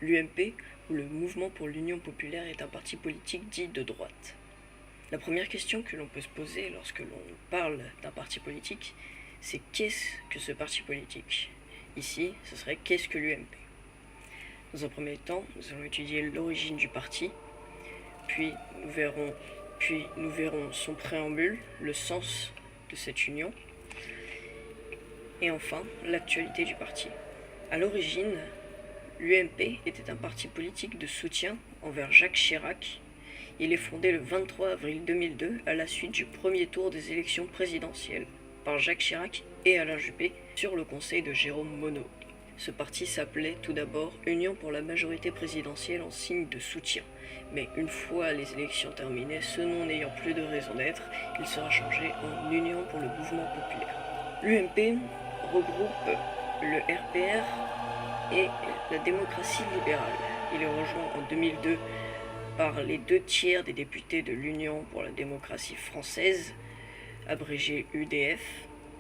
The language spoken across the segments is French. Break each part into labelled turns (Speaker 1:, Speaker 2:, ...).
Speaker 1: L'UMP, ou le Mouvement pour l'Union populaire, est un parti politique dit de droite. La première question que l'on peut se poser lorsque l'on parle d'un parti politique, c'est qu'est-ce que ce parti politique? Ici, ce serait qu'est-ce que l'UMP? Dans un premier temps, nous allons étudier l'origine du parti, puis nous verrons son préambule, le sens de cette union, et enfin l'actualité du parti. À l'origine, l'UMP était un parti politique de soutien envers Jacques Chirac. Il est fondé le 23 avril 2002 à la suite du premier tour des élections présidentielles par Jacques Chirac et Alain Juppé sur le conseil de Jérôme Monod. Ce parti s'appelait tout d'abord Union pour la majorité présidentielle en signe de soutien. Mais une fois les élections terminées, ce nom n'ayant plus de raison d'être, il sera changé en Union pour le mouvement populaire. L'UMP regroupe le RPR et la démocratie libérale. Il est rejoint en 2002 par les 2/3 des députés de l'Union pour la démocratie française, abrégé UDF.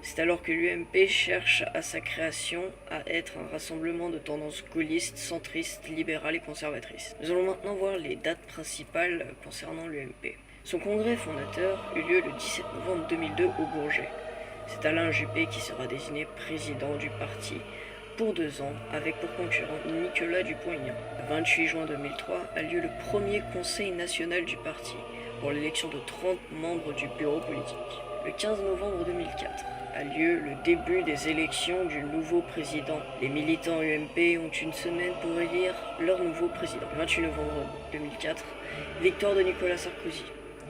Speaker 1: C'est alors que l'UMP cherche à sa création à être un rassemblement de tendances gaullistes, centristes, libérales et conservatrices. Nous allons maintenant voir les dates principales concernant l'UMP. Son congrès fondateur eut lieu le 17 novembre 2002 au Bourget. C'est Alain Juppé qui sera désigné président du parti pour 2 ans, avec pour concurrent Nicolas Dupont-Aignan. Le 28 juin 2003 a lieu le premier conseil national du parti, pour l'élection de 30 membres du bureau politique. Le 15 novembre 2004 a lieu le début des élections du nouveau président. Les militants UMP ont une semaine pour élire leur nouveau président. Le 28 novembre 2004, victoire de Nicolas Sarkozy.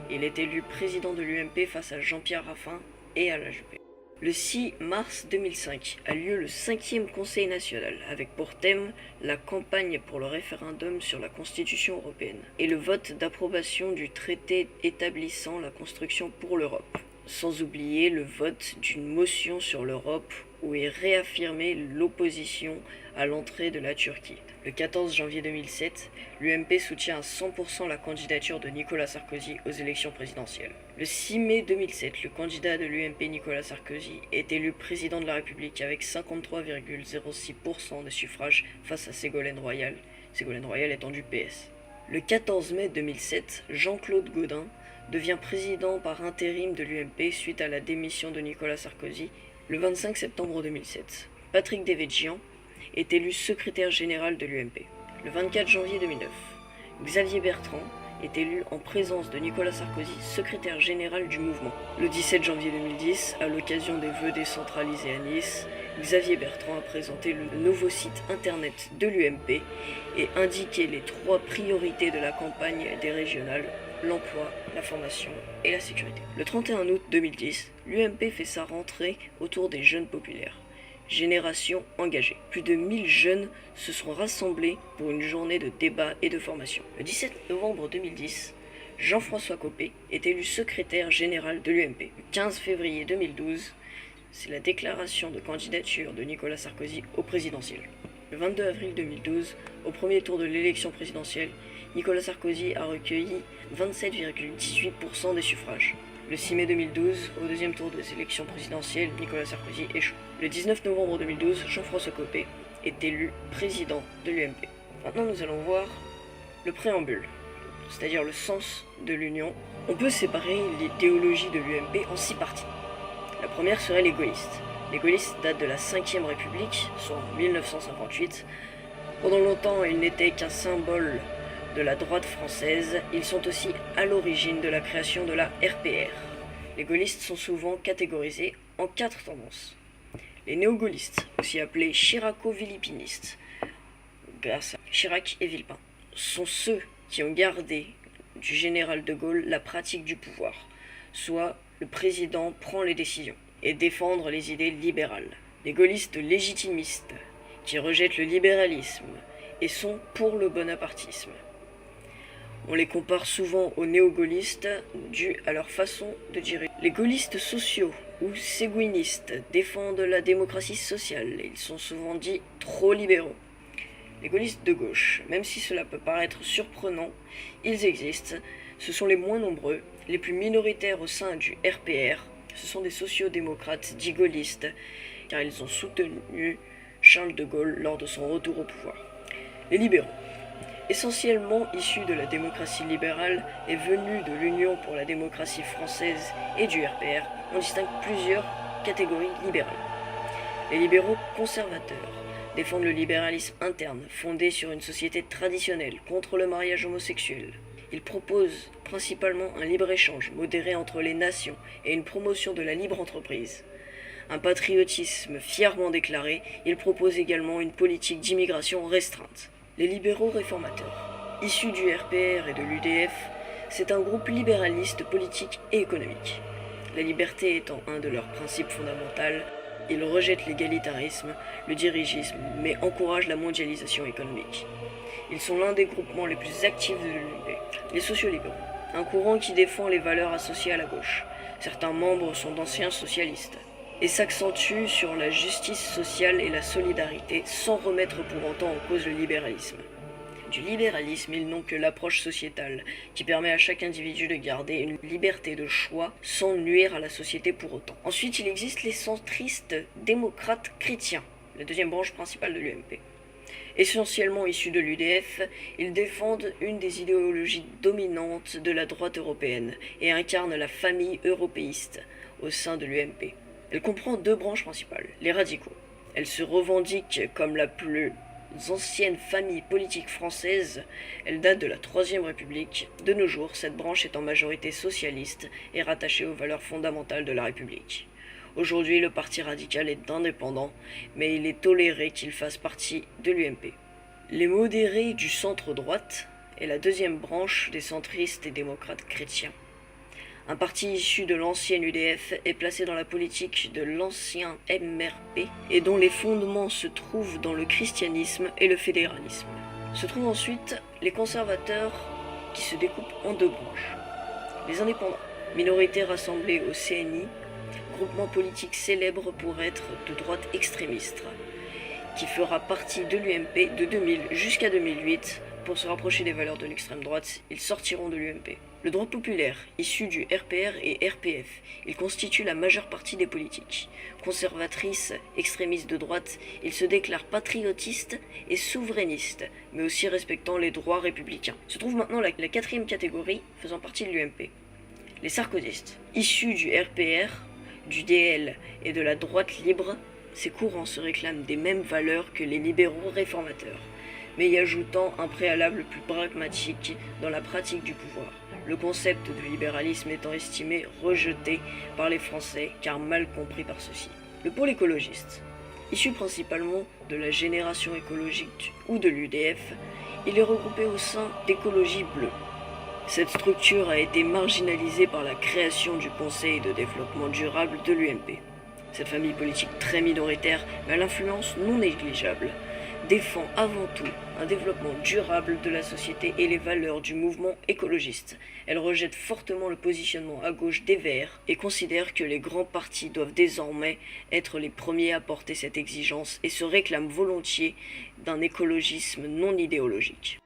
Speaker 1: Il est élu président de l'UMP face à Jean-Pierre Raffarin et Alain Juppé. Le 6 mars 2005 a lieu le 5e Conseil national, avec pour thème la campagne pour le référendum sur la Constitution européenne et le vote d'approbation du traité établissant la construction pour l'Europe. Sans oublier le vote d'une motion sur l'Europe où est réaffirmée l'opposition à l'entrée de la Turquie. Le 14 janvier 2007, l'UMP soutient à 100% la candidature de Nicolas Sarkozy aux élections présidentielles. Le 6 mai 2007, le candidat de l'UMP Nicolas Sarkozy est élu président de la République avec 53,06% des suffrages face à Ségolène Royal, Ségolène Royal étant du PS. Le 14 mai 2007, Jean-Claude Gaudin devient président par intérim de l'UMP suite à la démission de Nicolas Sarkozy. Le 25 septembre 2007, Patrick Devedjian est élu secrétaire général de l'UMP. Le 24 janvier 2009, Xavier Bertrand est élu en présence de Nicolas Sarkozy, secrétaire général du mouvement. Le 17 janvier 2010, à l'occasion des vœux décentralisés à Nice, Xavier Bertrand a présenté le nouveau site internet de l'UMP et indiqué les 3 priorités de la campagne des régionales: l'emploi, la formation et la sécurité. Le 31 août 2010, l'UMP fait sa rentrée autour des jeunes populaires. Génération engagée. Plus de 1000 jeunes se sont rassemblés pour une journée de débat et de formation. Le 17 novembre 2010, Jean-François Copé est élu secrétaire général de l'UMP. Le 15 février 2012, c'est la déclaration de candidature de Nicolas Sarkozy au présidentiel. Le 22 avril 2012, au premier tour de l'élection présidentielle, Nicolas Sarkozy a recueilli 27,18% des suffrages. Le 6 mai 2012, au deuxième tour des élections présidentielles, Nicolas Sarkozy échoue. Le 19 novembre 2012, Jean-François Copé est élu président de l'UMP. Maintenant, nous allons voir le préambule, c'est-à-dire le sens de l'union. On peut séparer l'idéologie de l'UMP en 6 parties. La première serait les gaullistes. Les gaullistes datent de la 5e République, soit en 1958. Pendant longtemps, ils n'étaient qu'un symbole de la droite française. Ils sont aussi à l'origine de la création de la RPR. Les gaullistes sont souvent catégorisés en 4 tendances. Les néo-gaullistes, aussi appelés chiraco-villipinistes, grâce à Chirac et Villepin, sont ceux qui ont gardé du général de Gaulle la pratique du pouvoir, soit le président prend les décisions, et défendre les idées libérales. Les gaullistes légitimistes, qui rejettent le libéralisme et sont pour le bonapartisme. On les compare souvent aux néo-gaullistes dû à leur façon de diriger. Les gaullistes sociaux ou séguinistes défendent la démocratie sociale. Ils sont souvent dits trop libéraux. Les gaullistes de gauche, même si cela peut paraître surprenant, ils existent. Ce sont les moins nombreux, les plus minoritaires au sein du RPR. Ce sont des sociaux-démocrates dits gaullistes, car ils ont soutenu Charles de Gaulle lors de son retour au pouvoir. Les libéraux, essentiellement issus de la démocratie libérale et venus de l'Union pour la démocratie française et du RPR, on distingue plusieurs catégories libérales. Les libéraux conservateurs défendent le libéralisme interne, fondé sur une société traditionnelle, contre le mariage homosexuel. Ils proposent principalement un libre-échange modéré entre les nations et une promotion de la libre entreprise. Un patriotisme fièrement déclaré, ils proposent également une politique d'immigration restreinte. Les libéraux réformateurs, issus du RPR et de l'UDF, c'est un groupe libéraliste politique et économique. La liberté étant un de leurs principes fondamentaux, ils rejettent l'égalitarisme, le dirigisme, mais encouragent la mondialisation économique. Ils sont l'un des groupements les plus actifs de l'UMP. Les sociolibéraux, un courant qui défend les valeurs associées à la gauche. Certains membres sont d'anciens socialistes et s'accentuent sur la justice sociale et la solidarité sans remettre pour autant en cause le libéralisme. Du libéralisme, ils n'ont que l'approche sociétale, qui permet à chaque individu de garder une liberté de choix sans nuire à la société pour autant. Ensuite, il existe les centristes démocrates chrétiens, la deuxième branche principale de l'UMP. Essentiellement issus de l'UDF, ils défendent une des idéologies dominantes de la droite européenne et incarnent la famille européiste au sein de l'UMP. Elle comprend deux branches principales, les radicaux. Elle se revendique comme la plus ancienne famille politique française. Elle date de la Troisième République. De nos jours, cette branche est en majorité socialiste et rattachée aux valeurs fondamentales de la République. Aujourd'hui, le parti radical est indépendant, mais il est toléré qu'il fasse partie de l'UMP. Les modérés du centre-droite est la deuxième branche des centristes et démocrates chrétiens. Un parti issu de l'ancienne UDF est placé dans la politique de l'ancien MRP et dont les fondements se trouvent dans le christianisme et le fédéralisme. Se trouvent ensuite les conservateurs qui se découpent en deux branches. Les indépendants, minorité rassemblée au CNI, groupement politique célèbre pour être de droite extrémiste, qui fera partie de l'UMP de 2000 jusqu'à 2008. Pour se rapprocher des valeurs de l'extrême droite, ils sortiront de l'UMP. Le droit populaire, issu du RPR et RPF, il constitue la majeure partie des politiques. Conservatrices, extrémistes de droite, ils se déclarent patriotistes et souverainistes, mais aussi respectant les droits républicains. Se trouve maintenant la quatrième catégorie faisant partie de l'UMP. Les sarkozystes, issus du RPR, du DL et de la droite libre, ces courants se réclament des mêmes valeurs que les libéraux réformateurs, mais y ajoutant un préalable plus pragmatique dans la pratique du pouvoir. Le concept de libéralisme étant estimé rejeté par les Français car mal compris par ceux-ci. Le pôle écologiste, issu principalement de la génération écologique ou de l'UDF, il est regroupé au sein d'Écologie Bleue. Cette structure a été marginalisée par la création du Conseil de développement durable de l'UMP. Cette famille politique très minoritaire, mais à l'influence non négligeable, défend avant tout un développement durable de la société et les valeurs du mouvement écologiste. Elle rejette fortement le positionnement à gauche des Verts et considère que les grands partis doivent désormais être les premiers à porter cette exigence et se réclame volontiers d'un écologisme non idéologique.